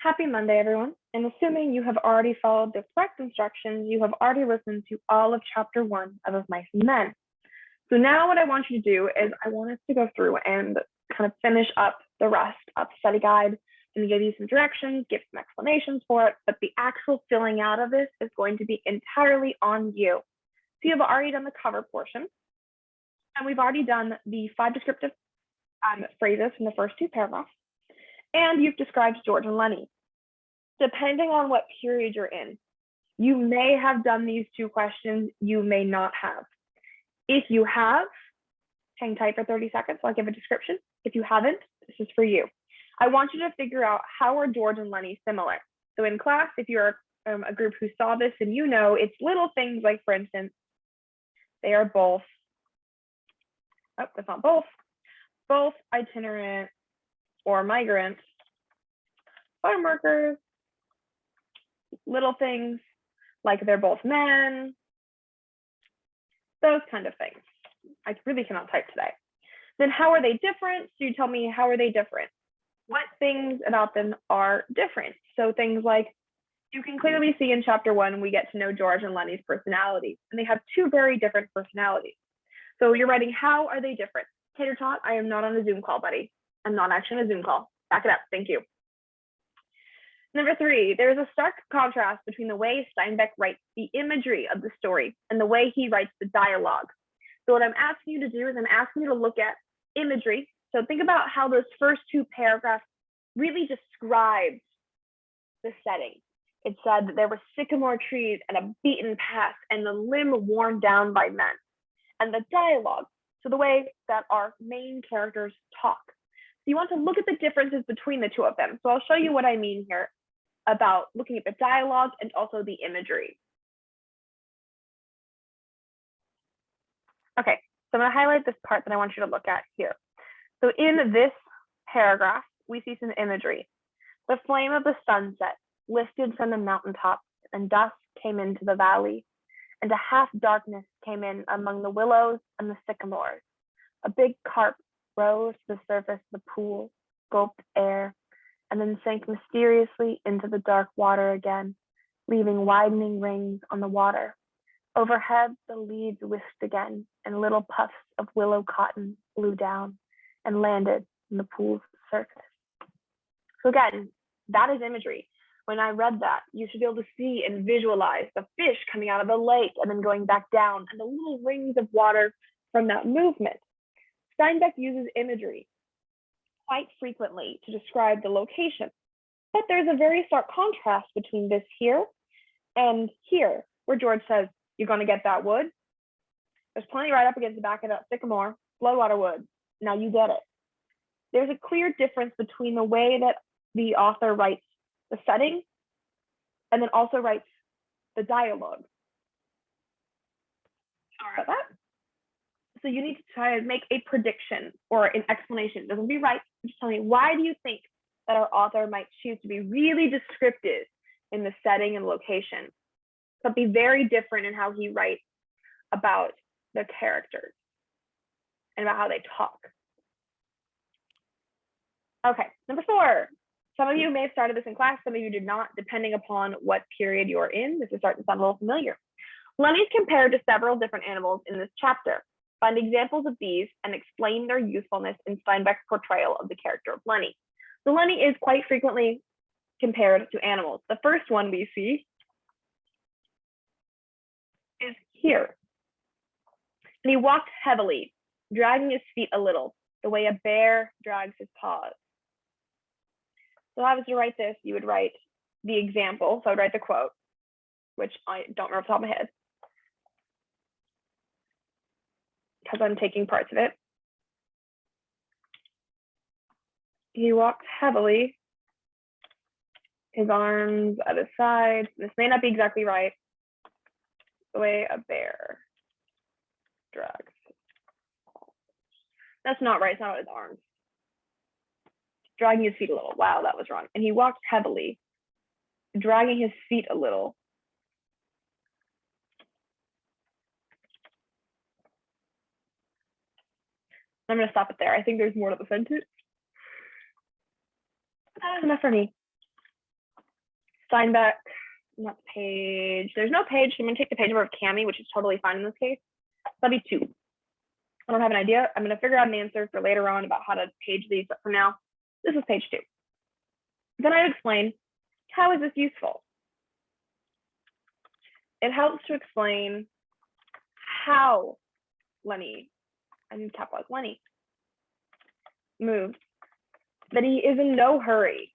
Happy Monday, everyone. And assuming you have already followed the correct instructions, you have already listened to all of chapter 1 of Mice and Men. So now what I want you to do is I want us to go through and kind of finish up the rest of the study guide and give you some directions, give some explanations for it, but the actual filling out of this is going to be entirely on you. So you have already done the cover portion, and we've already done the 5 descriptive phrases from the first 2 paragraphs, and you've described George and Lenny. Depending on what period you're in, you may have done these 2 questions, you may not have. If you have, hang tight for 30 seconds, I'll give a description. If you haven't, this is for you. I want you to figure out how are George and Lenny similar. So in class, if you're a group who saw this and you know, it's little things like, for instance, they are both, oh, that's not both itinerant or migrant farm workers, little things like they're both men, those kind of things. I really cannot type today. Then how are they different? So you tell me, how are they different? What things about them are different? So things like, you can clearly see in chapter 1, we get to know George and Lenny's personalities, and they have 2 very different personalities. So you're writing, how are they different? Tater Tot, I am not on a Zoom call, buddy. I'm not actually on a Zoom call. Back it up, thank you. Number 3, there's a stark contrast between the way Steinbeck writes the imagery of the story and the way he writes the dialogue. So what I'm asking you to do is I'm asking you to look at imagery. So think about how those first 2 paragraphs really described the setting. It said that there were sycamore trees and a beaten path and the limb worn down by men. And the dialogue, so the way that our main characters talk. So you want to look at the differences between the 2 of them. So I'll show you what I mean here about looking at the dialogue and also the imagery. Okay, so I'm going to highlight this part that I want you to look at here. So in this paragraph, we see some imagery. The flame of the sunset lifted from the mountaintop, and dusk came into the valley, and a half darkness came in among the willows and the sycamores. A big carp rose to the surface of the pool, gulped air, and then sank mysteriously into the dark water again, leaving widening rings on the water. Overhead, the leaves whisked again, and little puffs of willow cotton blew down and landed in the pool's surface. So again, that is imagery. When I read that, you should be able to see and visualize the fish coming out of the lake and then going back down and the little rings of water from that movement. Steinbeck uses imagery quite frequently to describe the location, but there's a very stark contrast between this here and here, where George says, you're going to get that wood. There's plenty right up against the back of that sycamore, Bloodwater wood. Now you get it. There's a clear difference between the way that the author writes the setting and then also writes the dialogue. About that. So you need to try to make a prediction or an explanation. It doesn't be right. Just tell me, why do you think that our author might choose to be really descriptive in the setting and location, but be very different in how he writes about the characters and about how they talk? Okay, number 4. Some of you may have started this in class, some of you did not, depending upon what period you're in. This is starting to sound a little familiar. Lenny's compared to several different animals in this chapter. Find examples of these and explain their usefulness in Steinbeck's portrayal of the character of Lenny. So Lenny is quite frequently compared to animals. The first one we see is here. And he walked heavily, dragging his feet a little, the way a bear drags his paws. So if I was to write this, you would write the example. So I would write the quote, which I don't remember off the top of my head, because I'm taking parts of it. He walked heavily, his arms at his sides. This may not be exactly right. The way a bear drags. That's not right. It's not his arms. Dragging his feet a little. Wow, that was wrong. And he walked heavily, dragging his feet a little. I'm going to stop it there. I think there's more to the sentence. That is enough for me. Steinbeck, not the page. There's no page. So I'm going to take the page number of Cami, which is totally fine in this case. That'll be 2. I don't have an idea. I'm going to figure out an answer for later on about how to page these, but for now, this is page 2. Then I explain, how is this useful? It helps to explain how Lenny, I need to capitalize Lenny, moved, that he is in no hurry.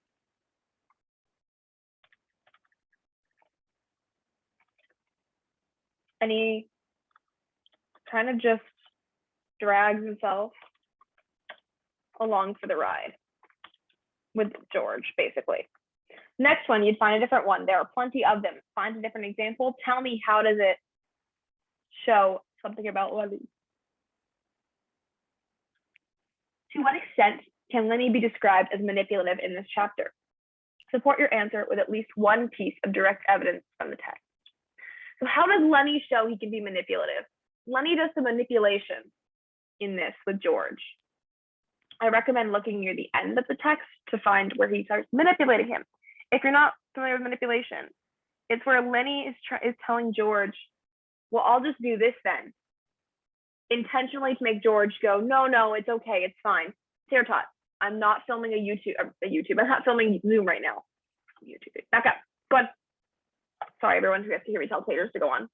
And he kind of just drags himself along for the ride with George, basically. Next one, you'd find a different one. There are plenty of them. Find a different example. Tell me, how does it show something about Lenny? To what extent can Lenny be described as manipulative in this chapter? Support your answer with at least one piece of direct evidence from the text. So how does Lenny show he can be manipulative? Lenny does some manipulation in this with George. I recommend looking near the end of the text to find where he starts manipulating him. If you're not familiar with manipulation, it's where Lenny is telling George, well, I'll just do this then, intentionally to make George go, no, it's okay, it's fine. Sarah Tot, I'm not filming a YouTube. I'm not filming Zoom right now. YouTube. Back up. Go on. Sorry, everyone who has to hear me tell taters to go on.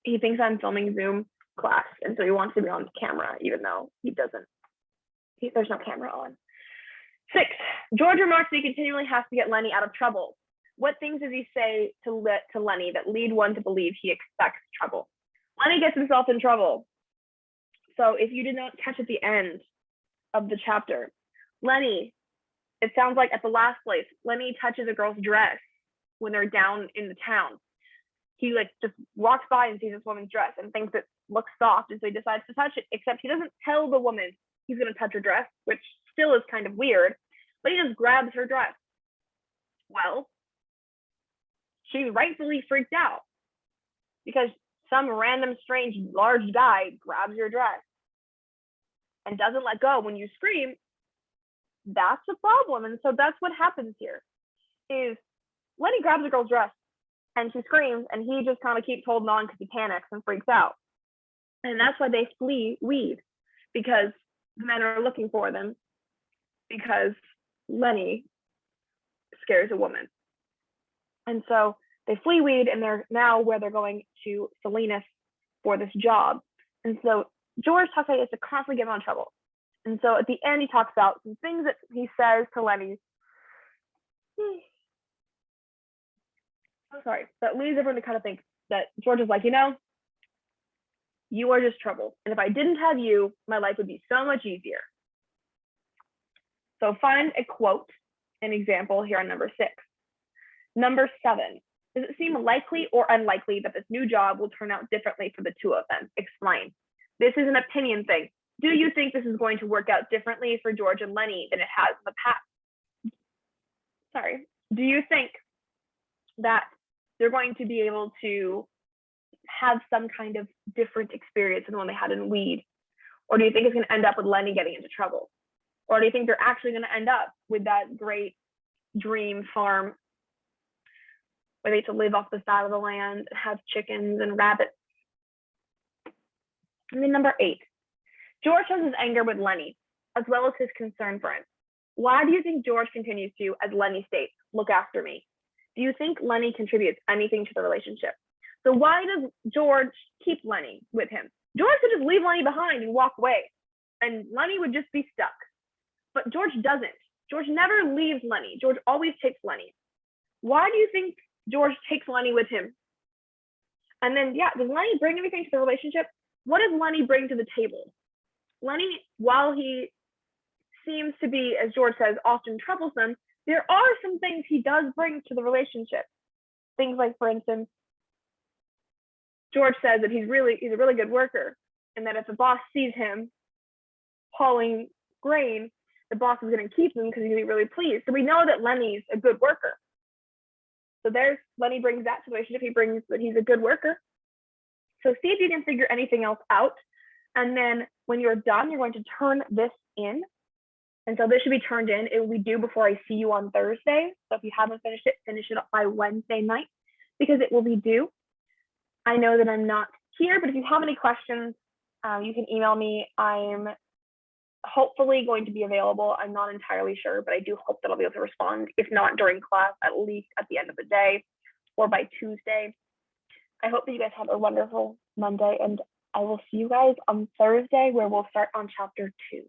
He thinks I'm filming Zoom class, and so he wants to be on camera, even though he doesn't. There's no camera on. 6, George remarks that he continually has to get Lenny out of trouble. What things does he say to Lenny that lead one to believe he expects trouble? Lenny gets himself in trouble. So if you did not catch at the end of the chapter, Lenny, it sounds like at the last place, Lenny touches a girl's dress when they're down in the town. He just walks by and sees this woman's dress and thinks it looks soft, and so he decides to touch it, except he doesn't tell the woman he's going to touch her dress, which still is kind of weird, but he just grabs her dress. Well, she rightfully freaked out because some random strange large guy grabs your dress and doesn't let go when you scream. That's a problem. And so that's what happens here is Lenny grabs a girl's dress and she screams, and he just kind of keeps holding on because he panics and freaks out. And that's why they flee weed, because the men are looking for them, because Lenny scares a woman. And so they flee weed, and they're now where they're going to Salinas for this job. And so George talks about he has to constantly get him in trouble. And so at the end, he talks about some things that he says to Lenny. I'm sorry, that leads everyone to kind of think that George is like, you are just trouble. And if I didn't have you, my life would be so much easier. So find a quote, an example here on number 6. Number 7, does it seem likely or unlikely that this new job will turn out differently for the two of them? Explain. This is an opinion thing. Do you think this is going to work out differently for George and Lenny than it has in the past? Sorry. Do you think that they're going to be able to have some kind of different experience than the one they had in weed? Or do you think it's going to end up with Lenny getting into trouble? Or do you think they're actually going to end up with that great dream farm where they get to live off the side of the land and have chickens and rabbits? And then number 8, George shows his anger with Lenny, as well as his concern for him. Why do you think George continues to, as Lenny states, look after me? Do you think Lenny contributes anything to the relationship? So why does George keep Lenny with him? George could just leave Lenny behind and walk away, and Lenny would just be stuck. But George doesn't. George never leaves Lenny. George always takes Lenny. Why do you think George takes Lenny with him? And then, does Lenny bring anything to the relationship? What does Lenny bring to the table? Lenny, while he seems to be, as George says, often troublesome, there are some things he does bring to the relationship. Things like, for instance, George says that he's a really good worker, and that if the boss sees him hauling grain, the boss is going to keep him because he's going to be really pleased. So we know that Lenny's a good worker. So Lenny brings that to the relationship. He brings that he's a good worker. So see if you can figure anything else out. And then when you're done, you're going to turn this in And so this should be turned in. It will be due before I see you on Thursday. So if you haven't finished it, finish it up by Wednesday night because it will be due. I know that I'm not here, but if you have any questions, you can email me. I'm hopefully going to be available. I'm not entirely sure, but I do hope that I'll be able to respond. If not during class, at least at the end of the day or by Tuesday. I hope that you guys have a wonderful Monday, and I will see you guys on Thursday where we'll start on chapter 2.